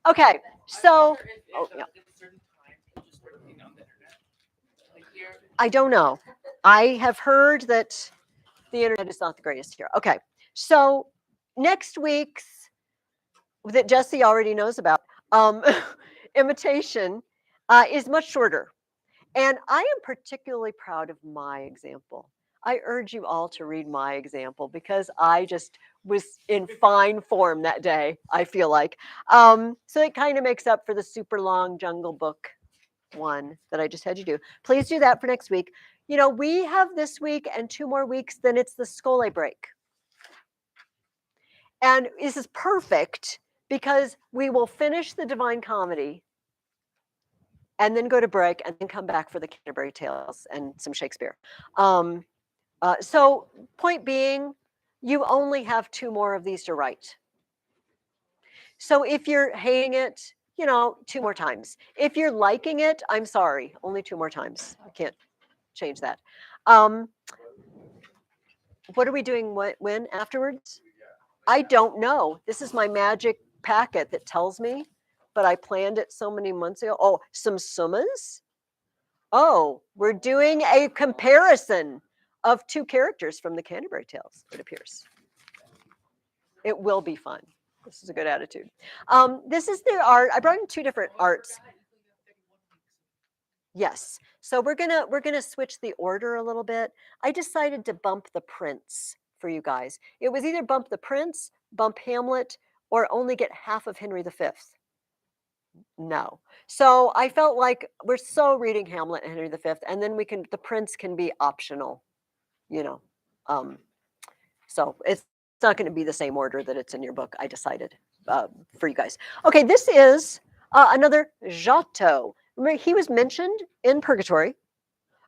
Okay, so oh yeah. I don't know. I have heard that the internet is not the greatest here. Okay, so next week's that Jesse already knows about imitation is much shorter. And I am particularly proud of my example. I urge you all to read my example because I just was in fine form that day, I feel like. So it kind of makes up for the super long Jungle Book one that I just had you do. Please do that for next week. You know, we have this week and 2 more weeks, then it's the Scole break. And this is perfect because we will finish the Divine Comedy and then go to break and then come back for the Canterbury Tales and some Shakespeare. So point being, you only have 2 more of these to write. So if you're hating it, you know, 2 more times. If you're liking it, I'm sorry, only 2 more times. I can't change that. What are we doing when afterwards? I don't know. This is my magic packet that tells me, but I planned it so many months ago. Oh, some summas? Oh, we're doing a comparison of 2 characters from the Canterbury Tales, it appears. It will be fun. This is a good attitude. This is the art. I brought in 2 different arts. Yes. So we're gonna switch the order a little bit. I decided to bump the prince for you guys. It was either bump the prince, bump Hamlet, or only get half of Henry V. No. So I felt like we're so reading Hamlet and Henry V, and then the prince can be optional, you know. So it's not going to be the same order that it's in your book. I decided for you guys. Okay, this is another Giotto. Remember, he was mentioned in Purgatory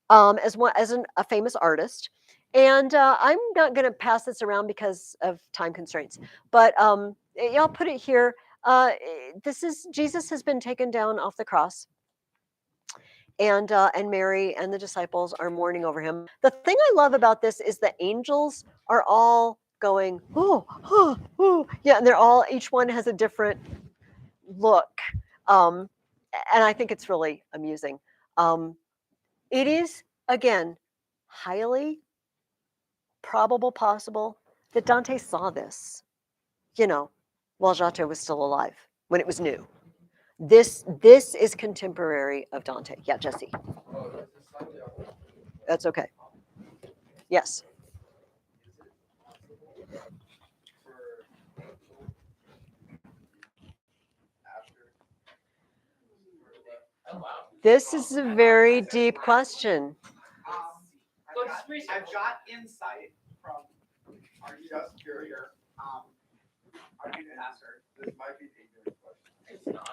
as a famous artist. And I'm not going to pass this around because of time constraints, but I'll put it here. This is Jesus has been taken down off the cross, and Mary and the disciples are mourning over him. The thing I love about this is the angels are all going, oh, oh, oh, yeah, and they're all each one has a different look, and I think it's really amusing. It is again highly probable, possible that Dante saw this, you know, while Giotto was still alive when it was new. This is contemporary of Dante. Yeah, Jesse. That's okay. Yes. This is a very deep question. I've got insight from our just curious our youth pastor. This might be the ignorant question.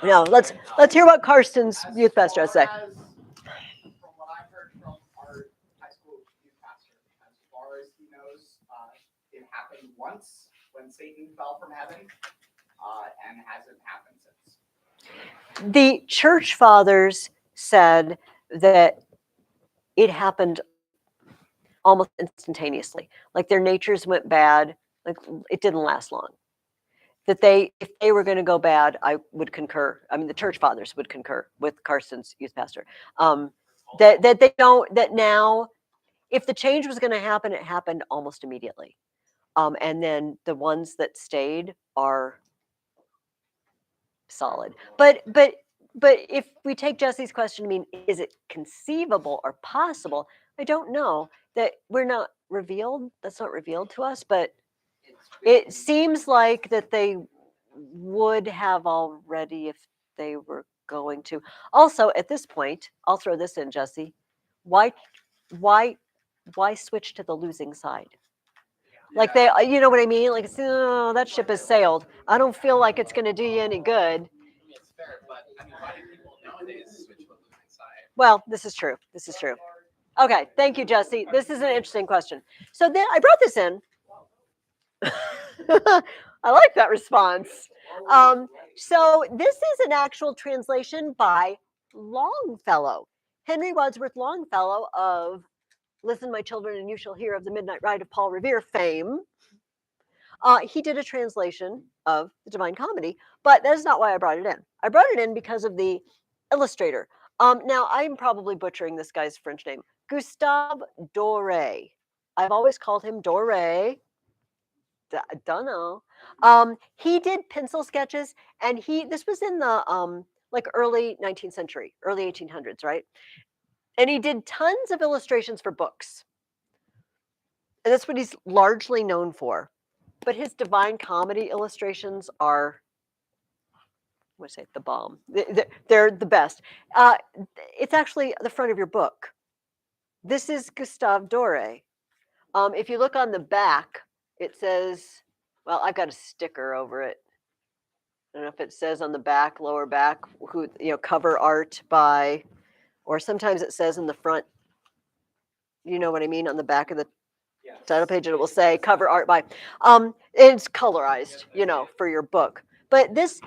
No, let's hear what Karsten's youth pastor has to say. From what I've heard from our high school youth pastor, as far as he knows, it happened once when Satan fell from heaven, and hasn't happened since. The church fathers said that it happened almost instantaneously. Like their natures went bad. Like it didn't last long. That if they were going to go bad, I would concur. I mean, the church fathers would concur with Karsten's youth pastor. That they don't. That now, if the change was going to happen, it happened almost immediately. And then the ones that stayed are solid. But if we take Jesse's question, I mean, is it conceivable or possible? I don't know. That we're not revealed. That's not revealed to us. But it seems like that they would have already if they were going to. Also, at this point, I'll throw this in, Jesse. Why switch to the losing side? Like they, you know what I mean? Like, oh, that ship has sailed. I don't feel like it's going to do you any good. It's fair, but I mean, why do people nowadays switch to a losing side? Well, this is true. This is true. Okay, thank you, Jesse. This is an interesting question. So then I brought this in. I like that response. So this is an actual translation by Longfellow, Henry Wadsworth Longfellow of "Listen, my children, and you shall hear of the midnight ride of Paul Revere" fame. He did a translation of the Divine Comedy, but that is not why I brought it in. I brought it in because of the illustrator. Now, I'm probably butchering this guy's French name, Gustave Doré. I've always called him Doré. Don't know. He did pencil sketches, and this was in the like early 19th century, early 1800s, right? And he did tons of illustrations for books. And that's what he's largely known for. But his Divine Comedy illustrations are, I want to say, the bomb. They're the best. It's actually the front of your book. This is Gustave Doré. If you look on the back, it says, well, I've got a sticker over it. I don't know if it says on the back, lower back, who, cover art by, or sometimes it says in the front, you know what I mean, on the back of the title page, and it will say cover art by. It's colorized, for your book. But this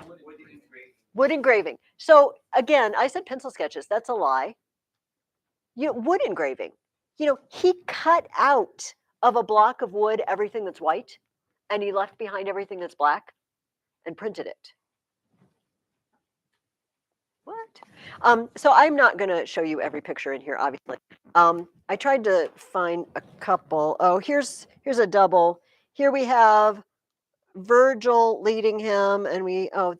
wood engraving. So again, I said pencil sketches. That's a lie. Wood engraving. He cut out of a block of wood everything that's white, and he left behind everything that's black, and printed it. What? So I'm not going to show you every picture in here, obviously. I tried to find a couple. Oh, here's a double. Here we have Virgil leading him, and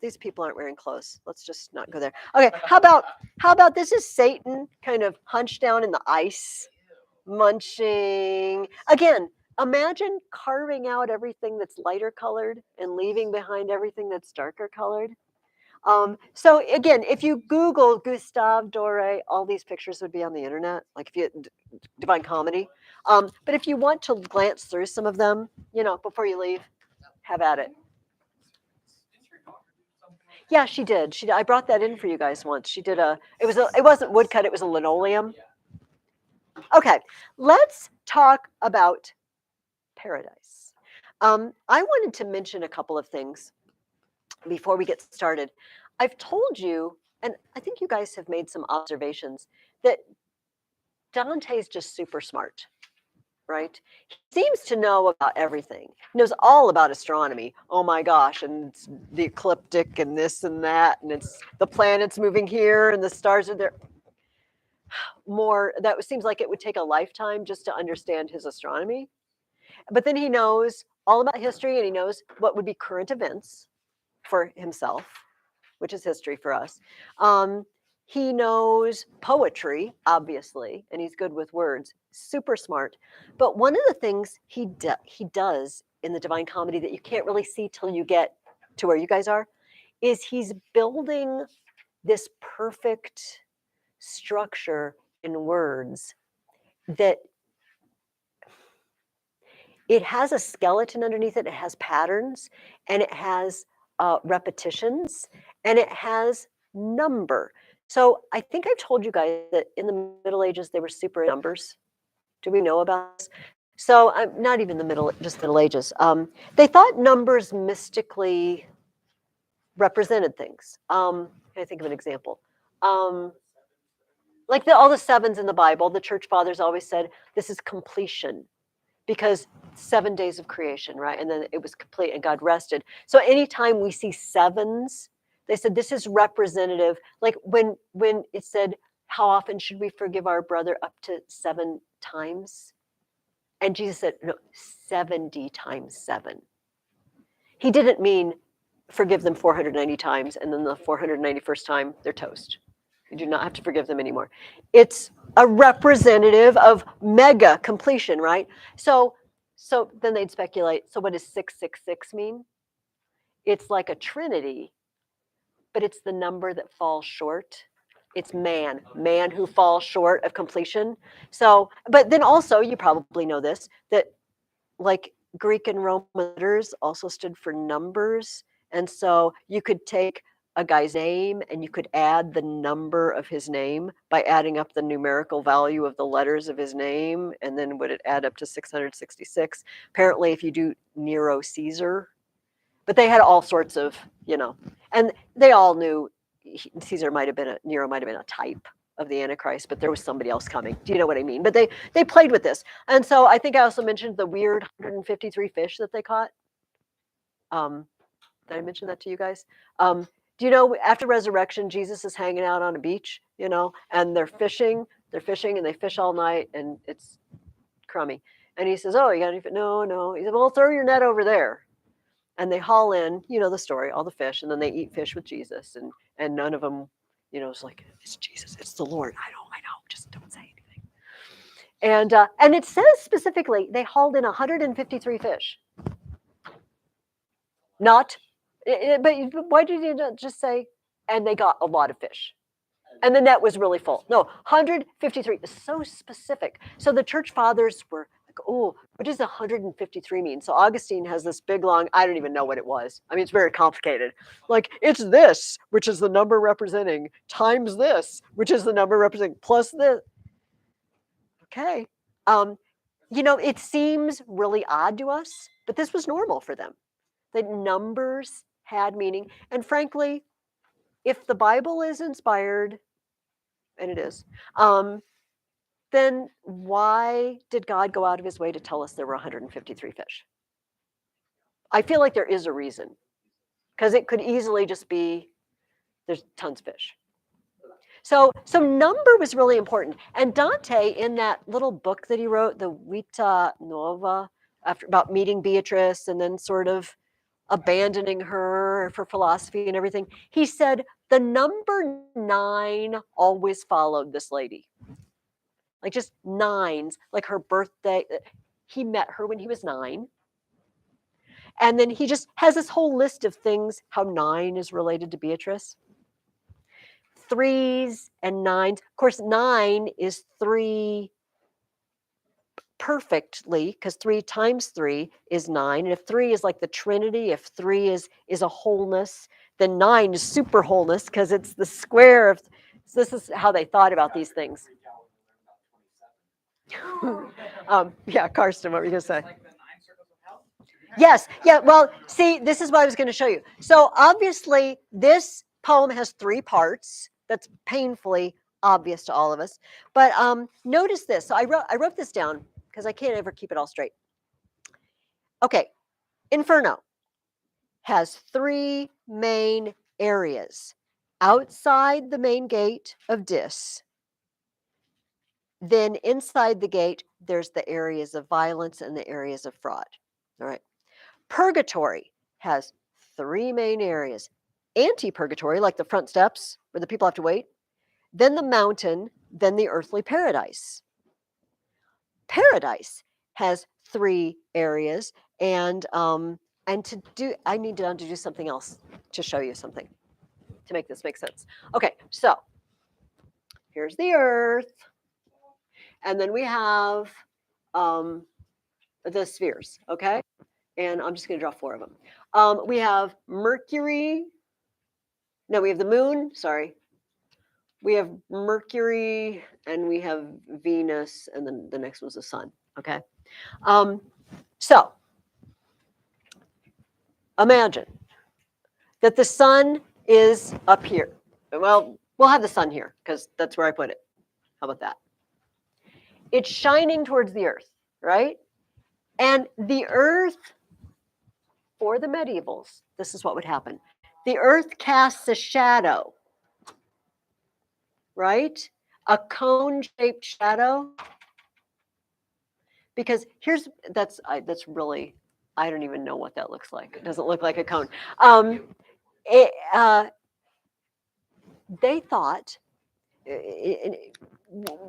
these people aren't wearing clothes. Let's just not go there. Okay, how about this is Satan kind of hunched down in the ice, munching. Again, imagine carving out everything that's lighter colored and leaving behind everything that's darker colored. So again, if you Google Gustave Doré, all these pictures would be on the internet, like if you Divine Comedy. But if you want to glance through some of them, before you leave, have at it. Yeah, she did. I brought that in for you guys once. She did it wasn't woodcut, it was a linoleum. Okay, let's talk about paradise. I wanted to mention a couple of things before we get started. I've told you, and I think you guys have made some observations, that Dante's just super smart, right? He seems to know about everything. He knows all about astronomy. Oh my gosh, and it's the ecliptic and this and that, and it's the planets moving here and the stars are there. That seems like it would take a lifetime just to understand his astronomy. But then he knows all about history, and he knows what would be current events for himself, which is history for us. He knows poetry, obviously, and he's good with words, super smart. But one of the things he does in the Divine Comedy that you can't really see till you get to where you guys are, is he's building this perfect structure in words that it has a skeleton underneath it, it has patterns, and it has repetitions, and it has number. So I think I've told you guys that in the Middle Ages, they were super into numbers. Do we know about this? So not even just Middle Ages. They thought numbers mystically represented things. Can I think of an example? Like all the sevens in the Bible, the church fathers always said, this is completion. Because 7 days of creation, right? And then it was complete and God rested. So anytime we see sevens, they said this is representative. Like when it said, how often should we forgive our brother? Up to 7 times. And Jesus said, no, 70 times 7. He didn't mean forgive them 490 times and then the 491st time they're toast. You do not have to forgive them anymore. It's a representative of mega completion, right? So then they'd speculate, so what does 666 mean? It's like a trinity, but it's the number that falls short. It's man who falls short of completion. So, but then also, you probably know this, that like Greek and Roman letters also stood for numbers. And so you could take a guy's name and you could add the number of his name by adding up the numerical value of the letters of his name, and then would it add up to 666? Apparently, if you do Nero Caesar, but they had all sorts of, and they all knew Nero might have been a type of the Antichrist, but there was somebody else coming. Do you know what I mean? But they played with this. And so I think I also mentioned the weird 153 fish that they caught. Did I mention that to you guys? Do you know after resurrection, Jesus is hanging out on a beach, and they're fishing. They're fishing and they fish all night and it's crummy. And he says, "Oh, you got any fish?" No, no. He said, "Well, throw your net over there." And they haul in, the story, all the fish, and then they eat fish with Jesus, and none of them, it's like, it's Jesus, it's the Lord. I know, just don't say anything. And it says specifically they hauled in 153 fish. Not, but why did you not just say, and they got a lot of fish? And the net was really full. No, 153 is so specific. So the church fathers were like, oh, what does 153 mean? So Augustine has this big long, I don't even know what it was. I mean, it's very complicated. Like, it's this, which is the number representing, times this, which is the number representing, plus this. Okay. It seems really odd to us, but this was normal for them. That numbers had meaning. And frankly, if the Bible is inspired, and it is, then why did God go out of his way to tell us there were 153 fish? I feel like there is a reason, because it could easily just be there's tons of fish. So number was really important. And Dante, in that little book that he wrote, the Vita Nuova, about meeting Beatrice and then sort of abandoning her for philosophy and everything, he said the number 9 always followed this lady. Like just nines, like her birthday. He met her when he was 9. And then he just has this whole list of things, how 9 is related to Beatrice. 3s and 9s. Of course, 9 is 3 perfectly, because 3 times 3 is 9. And if 3 is like the Trinity, if 3 is a wholeness, then 9 is super wholeness, because it's the square of. So this is how they thought about these things. Yeah, Karsten, what were you going to say? Yes. Yeah. Well, see, this is what I was going to show you. So obviously, this poem has 3 parts. That's painfully obvious to all of us. But notice this. So I wrote this down because I can't ever keep it all straight. Okay. Inferno has 3 main areas. Outside the main gate of Dis. Then inside the gate, there's the areas of violence and the areas of fraud. All right. Purgatory has 3 main areas. Anti-purgatory, like the front steps where the people have to wait, then the mountain, then the earthly paradise. Paradise has 3 areas, and I need to do something else to show you something to make this make sense. Okay, so here's the earth, and then we have the spheres, okay? And I'm just going to draw 4 of them. We have Mercury. No, we have the moon. Sorry. We have Mercury and we have Venus, and then the next one's the sun. Okay. So imagine that the sun is up here. Well, we'll have the sun here because that's where I put it. How about that? It's shining towards the earth, right? And the earth, for the medievals, this is what would happen. The earth casts a shadow, right? A cone-shaped shadow. Because that's really, I don't even know what that looks like. It doesn't look like a cone. They thought,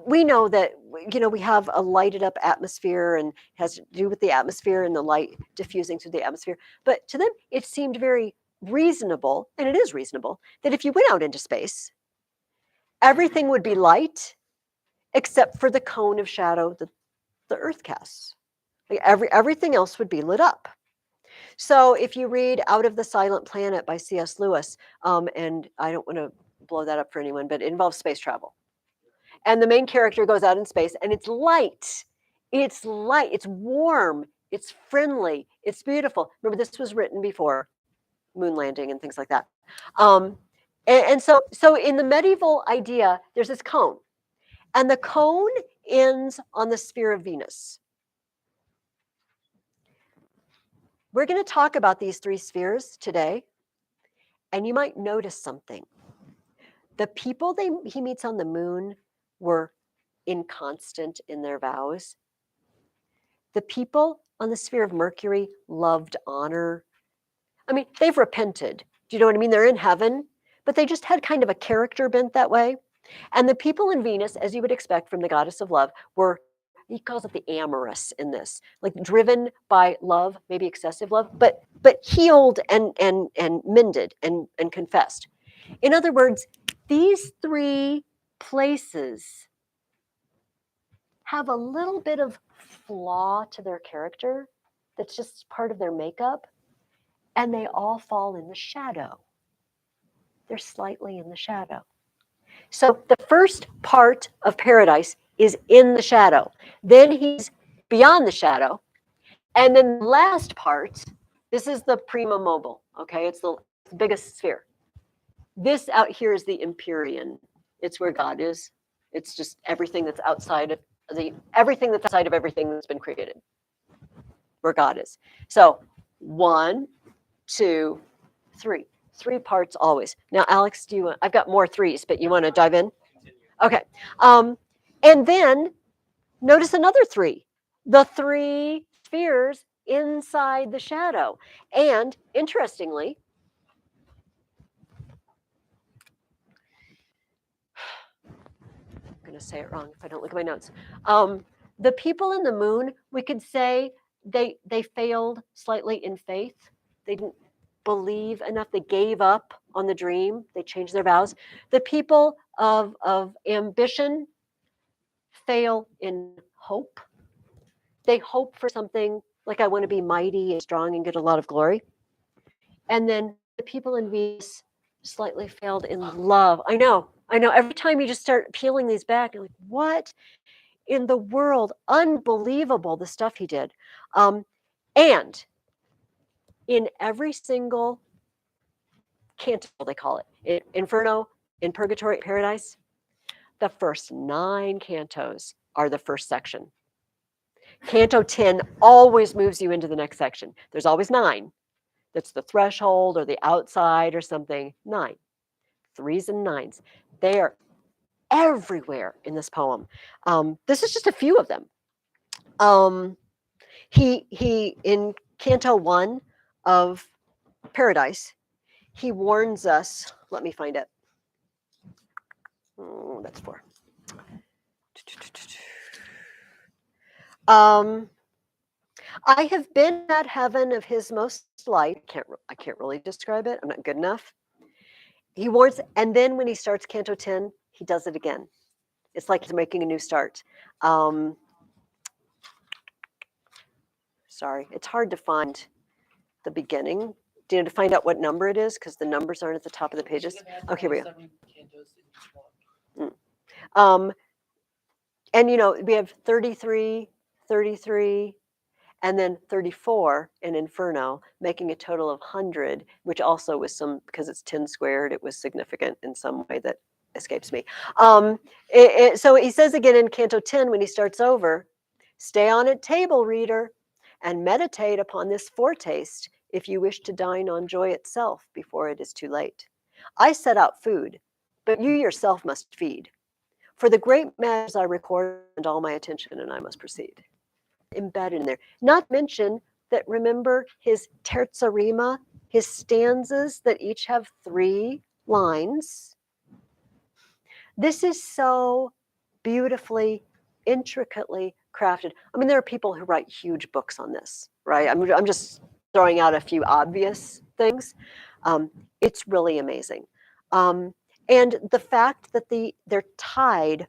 we know that, we have a lighted up atmosphere and has to do with the atmosphere and the light diffusing through the atmosphere. But to them, it seemed very reasonable, and it is reasonable, that if you went out into space, everything would be light except for the cone of shadow that the earth casts. Like everything else would be lit up. So if you read Out of the Silent Planet by C.S. Lewis, and I don't want to blow that up for anyone, but it involves space travel. And the main character goes out in space, and it's light. It's light. It's warm. It's friendly. It's beautiful. Remember, this was written before moon landing and things like that. And so in the medieval idea, there's this cone. And the cone ends on the sphere of Venus. we're going to talk about these 3 spheres today, and you might notice something. The people he meets on the moon were inconstant in their vows. The people on the sphere of Mercury loved honor. I mean, they've repented. Do you know what I mean? They're in heaven, but they just had kind of a character bent that way. And the people in Venus, as you would expect from the goddess of love, were, he calls it the amorous in this, like driven by love, maybe excessive love, but healed and mended and confessed. In other words, these 3 places have a little bit of flaw to their character that's just part of their makeup, and they all fall in the shadow. They're slightly in the shadow. So the first part of paradise is in the shadow. Then he's beyond the shadow. And then the last part, this is the prima mobile, okay? It's the biggest sphere. This out here is the Empyrean. It's where God is. It's just everything that's outside of everything that's been created, where God is. So 1, 2, 3. 3 parts always. Now, Alex, I've got more 3s, but you want to dive in? Okay. And then notice another 3, the 3 spheres inside the shadow. And interestingly, I'm going to say it wrong if I don't look at my notes. The people in the moon, we could say they failed slightly in faith. They didn't believe enough. They gave up on the dream. They changed their vows. The people of ambition fail in hope. They hope for something like, I want to be mighty and strong and get a lot of glory. And then the people in Venus slightly failed in love. I know. Every time you just start peeling these back, you're like, what in the world? Unbelievable, the stuff he did. And in every single canto, they call it, Inferno, in Purgatory, Paradise, the first 9 cantos are the first section. Canto 10 always moves you into the next section. There's always 9. That's the threshold or the outside or something. 9. 3s and 9s. They are everywhere in this poem. This is just a few of them. He in Canto 1 of Paradise, he warns us. Let me find it. Oh, that's 4. I have been at heaven of his most light. I can't really describe it. I'm not good enough. He warns, and then when he starts Canto 10, he does it again. It's like he's making a new start. Sorry, it's hard to find the beginning. To find out what number it is, because the numbers aren't at the top of the pages. Okay, here we go. And we have 33, 33, and then 34 in Inferno, making a total of 100, which also was because it's 10 squared, it was significant in some way that escapes me. So he says again in Canto 10, when he starts over, stay on at table, reader, and meditate upon this foretaste if you wish to dine on joy itself before it is too late. I set out food, but you yourself must feed. For the great matters I record and all my attention, and I must proceed. Embedded in there. Not to mention that, remember his terza rima, his stanzas that each have 3 lines. This is so beautifully, intricately crafted. I mean, there are people who write huge books on this, right? I'm just throwing out a few obvious things. It's really amazing. And the fact that they're tied,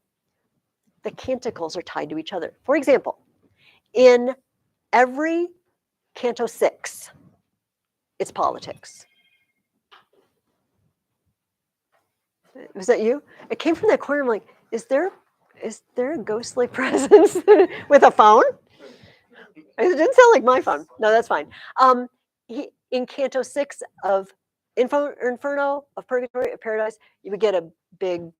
the canticles are tied to each other. For example, in every Canto 6, it's politics. Was that you? It came from that corner. I'm like, is there a ghostly presence with a phone? It didn't sound like my phone. No, that's fine. In Canto 6 of Inferno, of Purgatory, of Paradise, you would get a big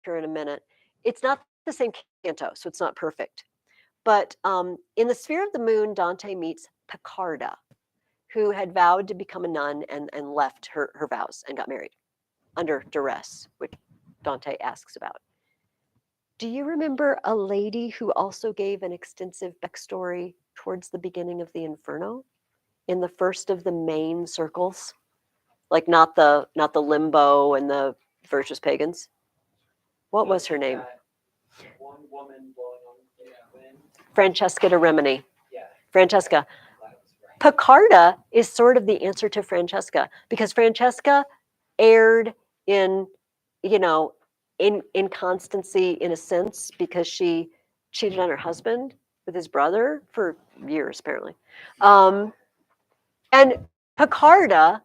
here in a minute. It's not the same canto, so it's not perfect. But in the sphere of the moon, Dante meets Picarda, who had vowed to become a nun and left her vows and got married under duress, which Dante asks about. Do you remember a lady who also gave an extensive backstory towards the beginning of the Inferno in the first of the main circles? Like not the limbo and the virtuous pagans. What was her name? One woman blowing on the wind. Francesca de Rimini. Yeah. Francesca. Glad it was right. Picarda is sort of the answer to Francesca because Francesca erred in, you know, in inconstancy in a sense because she cheated on her husband with his brother for years apparently. And Picarda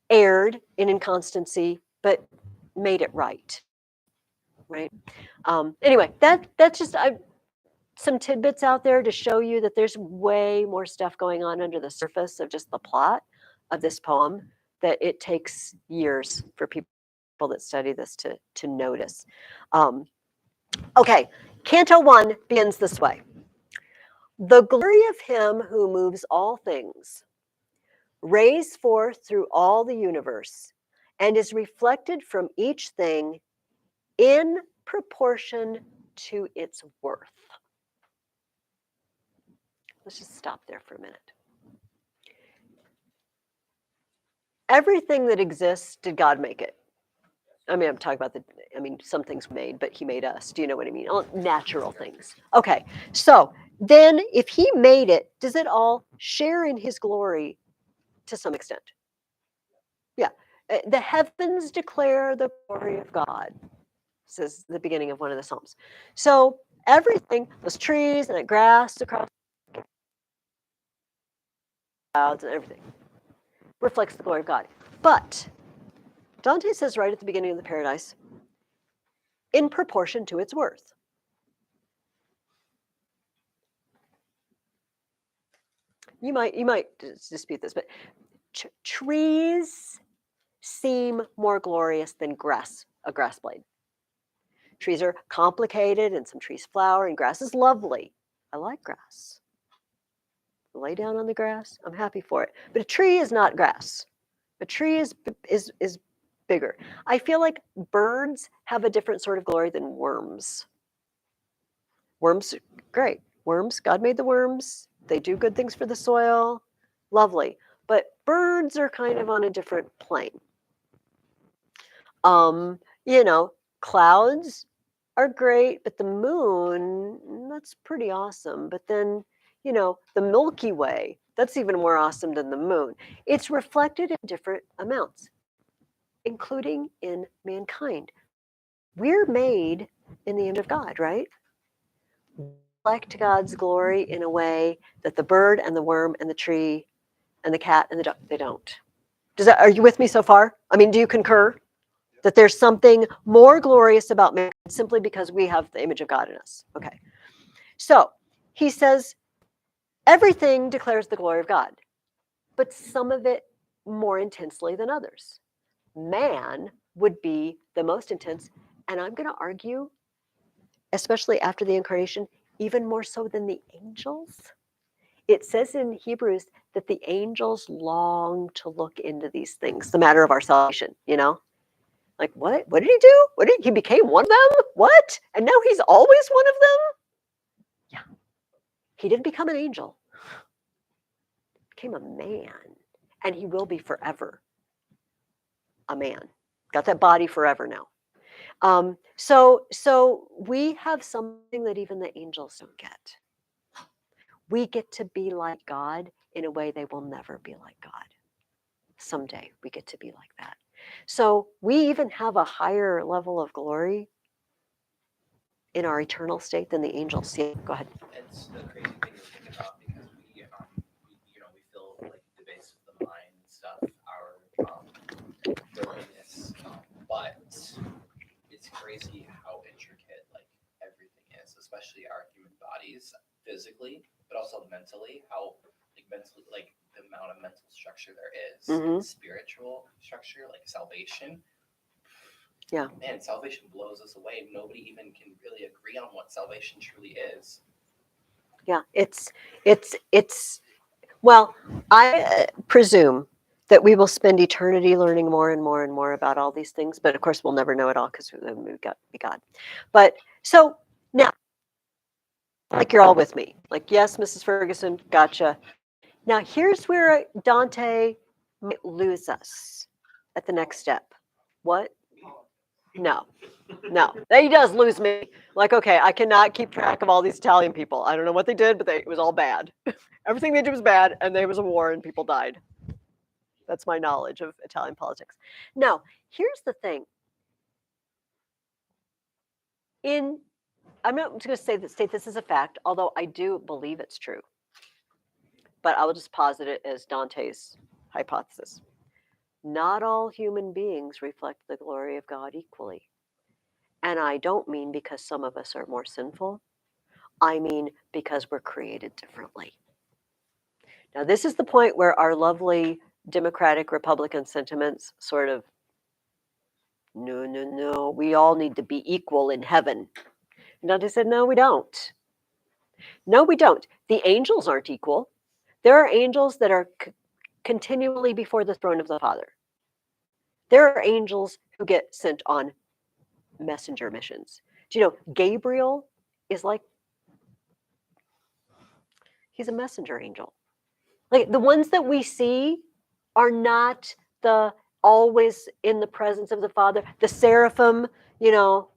erred in inconstancy but made it right. Right. Anyway, that's just some tidbits out there to show you that there's way more stuff going on under the surface of just the plot of this poem that it takes years for people that study this to notice. Okay, Canto 1 begins this way. The glory of him who moves all things, rays forth through all the universe, and is reflected from each thing in proportion to its worth. Let's just stop there for a minute. Everything that exists, did God make it? I mean, I'm talking about some things made, but he made us. Do you know what I mean? All natural things. Okay, so then if he made it, does it all share in his glory to some extent? Yeah. The heavens declare the glory of God, says the beginning of one of the Psalms. So everything, those trees and the grass across the clouds and everything, reflects the glory of God. But Dante says right at the beginning of the Paradise, in proportion to its worth. You might dispute this, but trees seem more glorious than a grass blade. Trees are complicated and some trees flower and grass is lovely. I like grass. Lay down on the grass, I'm happy for it. But a tree is not grass. A tree is bigger. I feel like birds have a different sort of glory than worms. Worms, great. Worms, God made the worms. They do good things for the soil. Lovely. But birds are kind of on a different plane. You know, clouds are great, but the moon, that's pretty awesome. But then, you know, the Milky Way, that's even more awesome than the moon. It's reflected in different amounts, including in mankind. We're made in the image of God, right? Reflect God's glory in a way that the bird and the worm and the tree and the cat and the dog, they don't. Are you with me so far? I mean, do you concur that there's something more glorious about man simply because we have the image of God in us? Okay. So he says, everything declares the glory of God, but some of it more intensely than others. Man would be the most intense, and I'm going to argue, especially after the incarnation, even more so than the angels. It says in Hebrews that the angels long to look into these things, the matter of our salvation, you know? Like, what? What did he do? He became one of them? What? And now he's always one of them? Yeah. He didn't become an angel. He became a man. And he will be forever a man. Got that body forever now. So we have something that even the angels don't get. We get to be like God in a way they will never be like God. Someday we get to be like that. So we even have a higher level of glory in our eternal state than the angels. Yeah, go ahead. It's a crazy thing to think about because we feel like the base of the mind and stuff, our worthiness, but it's crazy how intricate like everything is, especially our human bodies physically, but also mentally. How mentally, like the amount of mental structure there is, and spiritual structure, like salvation. Yeah. Man, salvation blows us away. Nobody even can really agree on what salvation truly is. Yeah, it's well, I presume that we will spend eternity learning more and more and more about all these things, but of course we'll never know it all because we've got to be God. But so now, like you're all with me, like yes, Mrs. Ferguson, gotcha. Now here's where Dante might lose us at the next step. What? No, no, he does lose me. Like, okay, I cannot keep track of all these Italian people. I don't know what they did, but it was all bad. Everything they did was bad, and there was a war and people died. That's my knowledge of Italian politics. Now, here's the thing. I'm not going to state this as a fact, although I do believe it's true. But I will just posit it as Dante's hypothesis. Not all human beings reflect the glory of God equally. And I don't mean because some of us are more sinful. I mean because we're created differently. Now, this is the point where our lovely Democratic Republican sentiments sort of, no, no, no, we all need to be equal in heaven. And Dante said, no, we don't. No, we don't. The angels aren't equal. There are angels that are continually before the throne of the Father. There are angels who get sent on messenger missions. Do you know, Gabriel is like, he's a messenger angel. Like the ones that we see are not the always in the presence of the Father. The seraphim, you know,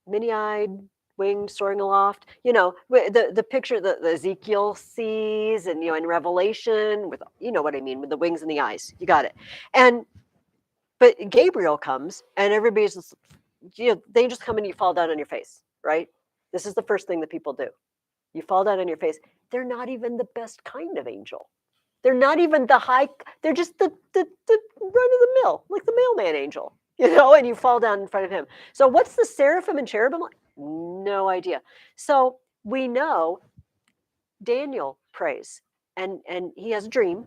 many-eyed, wings soaring aloft. You know, the picture that Ezekiel sees, and in Revelation, with you know what I mean, with the wings and the eyes. You got it. But Gabriel comes, and everybody's just, they just come and you fall down on your face, right? This is the first thing that people do. You fall down on your face. They're not even the best kind of angel. They're not even the high, they're just the run of the mill, like the mailman angel, and you fall down in front of him. So what's the seraphim and cherubim like? No idea. So we know Daniel prays, and he has a dream,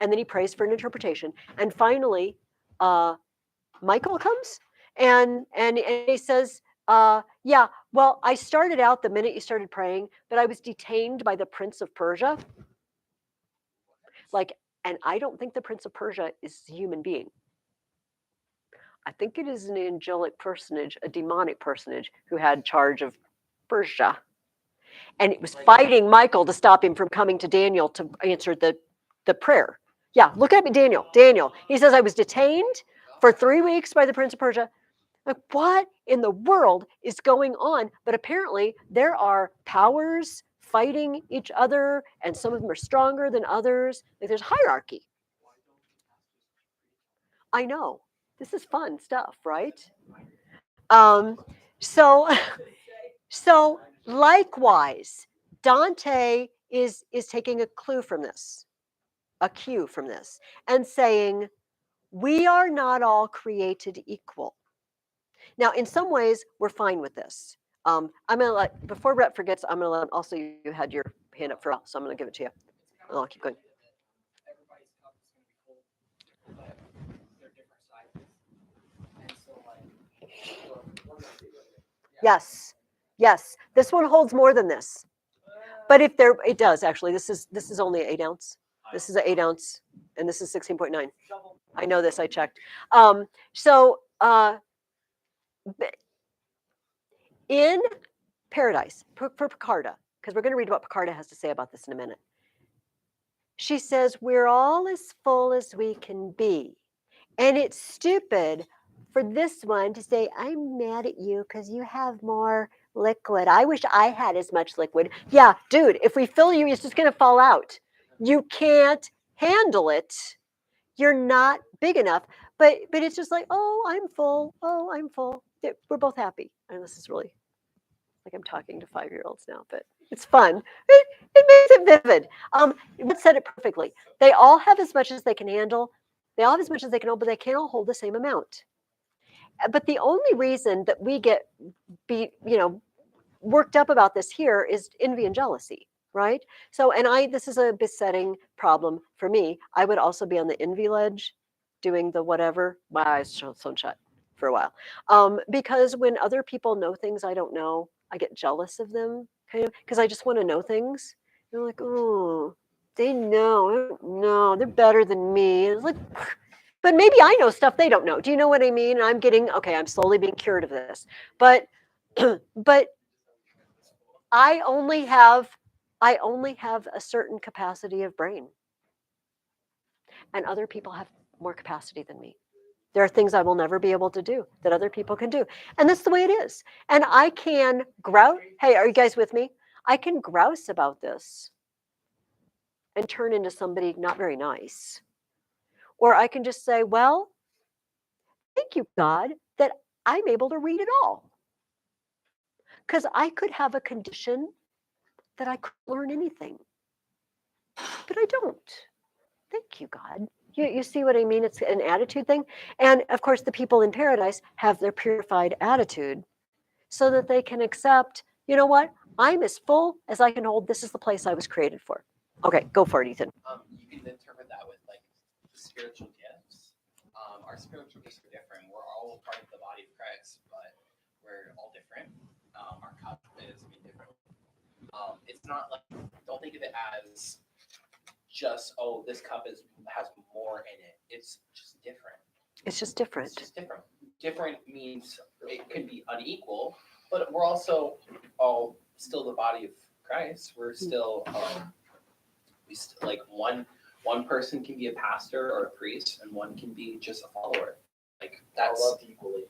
and then he prays for an interpretation. And finally, Michael comes and he says, yeah, well, I started out the minute you started praying, but I was detained by the Prince of Persia. Like, and I don't think the Prince of Persia is a human being. I think it is an angelic personage, a demonic personage who had charge of Persia. And it was fighting Michael to stop him from coming to Daniel to answer the prayer. Yeah, look at me, Daniel. Daniel. He says, I was detained for 3 weeks by the Prince of Persia. Like, what in the world is going on? But apparently there are powers fighting each other, and some of them are stronger than others. Like, there's hierarchy. I know. This is fun stuff, right? Um, so so likewise, Dante is taking a clue from this, a cue from this, and saying, we are not all created equal. Now, in some ways, we're fine with this. I'm gonna let, before Rhett forgets, I'm gonna let, also, you had your hand up for a while, so I'm gonna give it to you. And I'll keep going. Everybody's cup is gonna be full, but they're different sizes. And so we're gonna do it. Yeah. Yes, yes. This one holds more than this. But if there, it does actually. This is only an 8 ounce. This is an 8 ounce, and this is 16.9. I know this. I checked. So in Paradise for Picarda, because we're going to read what Picarda has to say about this in a minute. She says, we're all as full as we can be. And it's stupid for this one to say, I'm mad at you because you have more liquid. I wish I had as much liquid. Yeah, dude, if we fill you, it's just going to fall out. You can't handle it. You're not big enough. But it's just like, oh, I'm full. Oh, I'm full. We're both happy. And this is really like I'm talking to 5-year-olds now, but it's fun. It makes it vivid. It said it perfectly. They all have as much as they can handle. They all have as much as they can hold, but they can't all hold the same amount. But the only reason that we get worked up about this here is envy and jealousy, right? So, and this is a besetting problem for me. I would also be on the envy ledge, doing the whatever. My eyes sewn shut for a while, because when other people know things I don't know, I get jealous of them, kind of, because I just want to know things. They're like, oh, they know. I don't know. They're better than me. And it's like, but maybe I know stuff they don't know. Do you know what I mean? And I'm getting okay. I'm slowly being cured of this, but but I only have a certain capacity of brain, and other people have more capacity than me. There are things I will never be able to do that other people can do. And that's the way it is. And I can grouse. Hey, are you guys with me? I can grouse about this and turn into somebody not very nice. Or I can just say, well, thank you, God, that I'm able to read it all. Because I could have a condition that I couldn't learn anything, but I don't. Thank you, God. You see what I mean? It's an attitude thing. And of course, the people in paradise have their purified attitude so that they can accept, you know what? I'm as full as I can hold. This is the place I was created for. Okay, go for it, Ethan. You can interpret that with like the spiritual gifts. Our spiritual gifts are different. We're all part of the body of Christ, but we're all different. Our cup is made differently. It's not like, don't think of it as just, oh, this cup has more in it. It's just different. It's just It's different. just different. Different means it could be unequal, but we're also all still the body of Christ. We're still like one person can be a pastor or a priest, and one can be just a follower. Like All that's loved equally.